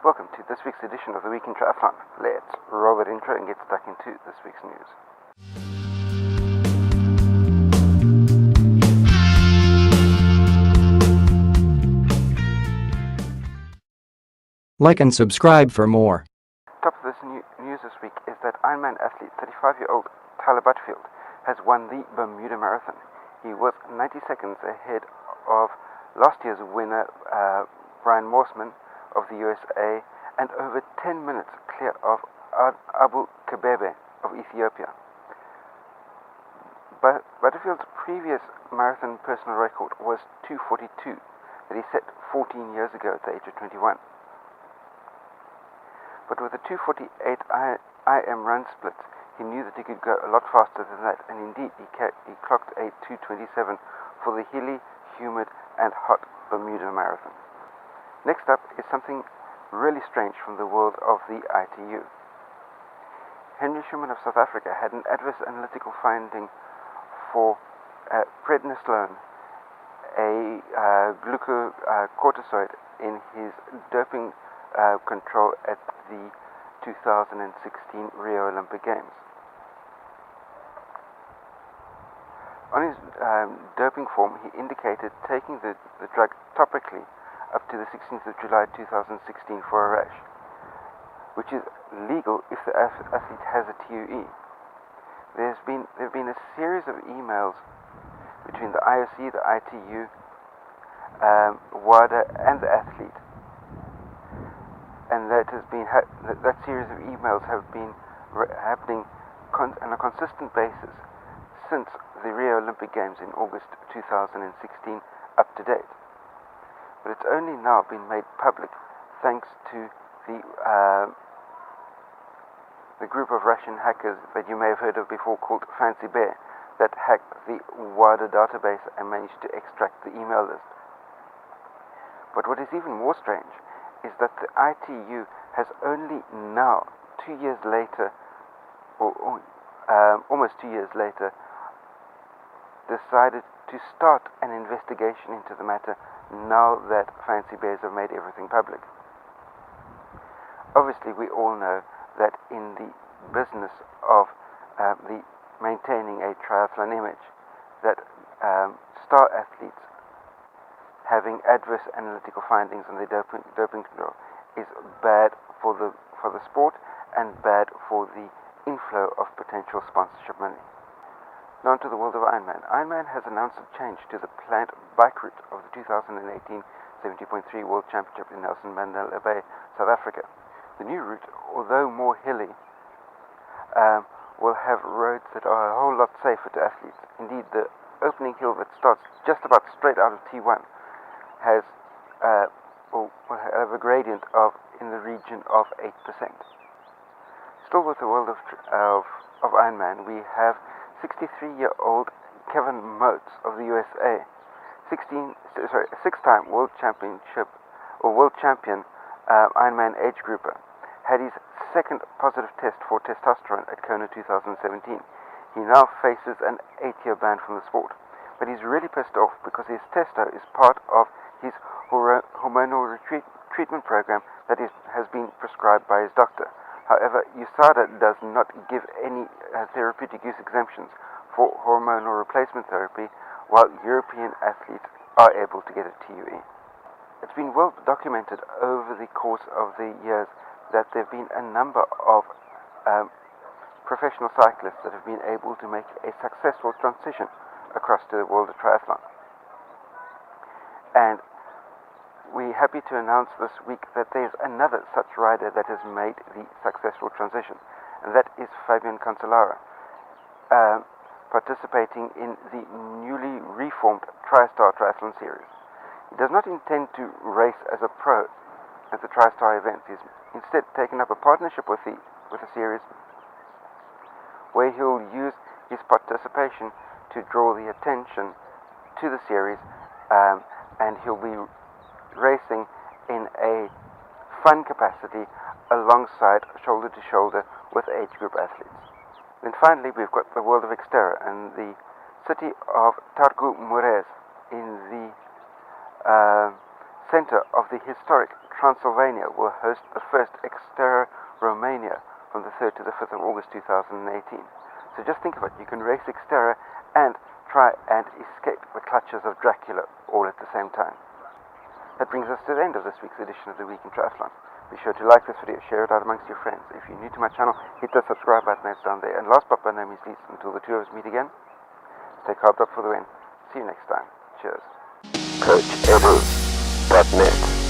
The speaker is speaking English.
Welcome to this week's edition of the Week in Triathlon. Let's roll that intro and get stuck into this week's news. Like and subscribe for more. Top of this news this week is that Ironman athlete 35-year-old Tyler Butterfield has won the Bermuda Marathon. He was 90 seconds ahead of last year's winner, Brian Morseman of the USA, and over 10 minutes clear of Abu Kebebe of Ethiopia. Butterfield's previous marathon personal record was 2:42 that he set 14 years ago at the age of 21. But with the 2:48 IM run split, he knew that he could go a lot faster than that, and indeed he clocked a 2:27 for the hilly, humid and hot Bermuda Marathon. Next up is something really strange from the world of the ITU. Henry Schumann of South Africa had an adverse analytical finding for prednisolone, a glucocorticoid, in his doping control at the 2016 Rio Olympic Games. On his doping form, he indicated taking the drug topically up to the 16th of July 2016 for a rash, which is legal if the athlete has a TUE. There have been a series of emails between the IOC, the ITU, WADA and the athlete, and that series of emails have been happening on a consistent basis since the Rio Olympic Games in August 2016 up to date. But it's only now been made public thanks to the group of Russian hackers that you may have heard of before, called Fancy Bear, that hacked the WADA database and managed to extract the email list. But what is even more strange is that the ITU has only now, 2 years later, or almost 2 years later, decided to start an investigation into the matter now that Fancy Bears have made everything public. Obviously, we all know that in the business of the maintaining a triathlon image, that star athletes having adverse analytical findings on their doping control is bad for the sport and bad for the inflow of potential sponsorship money. Now to the world of Ironman. Ironman has announced a change to the planned bike route of the 2018 70.3 World Championship in Nelson Mandela Bay, South Africa. The new route, although more hilly, will have roads that are a whole lot safer to athletes. Indeed, the opening hill that starts just about straight out of T1 will have a gradient of in the region of 8%. Still with the world of Ironman, we have 63-year-old Kevin Motes of the USA, a six-time world champion Ironman age grouper, had his second positive test for testosterone at Kona 2017. He now faces an 8-year ban from the sport, but he's really pissed off because his testo is part of his hormonal treatment program that has been prescribed by his doctor. However, USADA does not give any therapeutic use exemptions for hormonal replacement therapy, while European athletes are able to get a TUE. It's been well documented over the course of the years that there have been a number of professional cyclists that have been able to make a successful transition across to the world of triathlon. And we're happy to announce this week that there's another such rider that has made the successful transition, and that is Fabian Cancallara, participating in the newly reformed TriStar Triathlon Series. He does not intend to race as a pro at the TriStar events. He's instead taken up a partnership with the series, where he'll use his participation to draw the attention to the series, and he'll be racing in a fun capacity alongside shoulder to shoulder with age group athletes. Then finally, we've got the world of XTERRA and the city of Targu Mures in the center of the historic Transylvania will host the first XTERRA Romania from the 3rd to the 5th of August 2018. So just think of it, you can race XTERRA and try and escape the clutches of Dracula all at the same time. That brings us to the end of this week's edition of the Week in Triathlon. Be sure to like this video, share it out amongst your friends. If you're new to my channel, hit the subscribe button that's down there. And last but by no means least, until the two of us meet again, stay carved up for the win. See you next time. Cheers. CoachEdu.net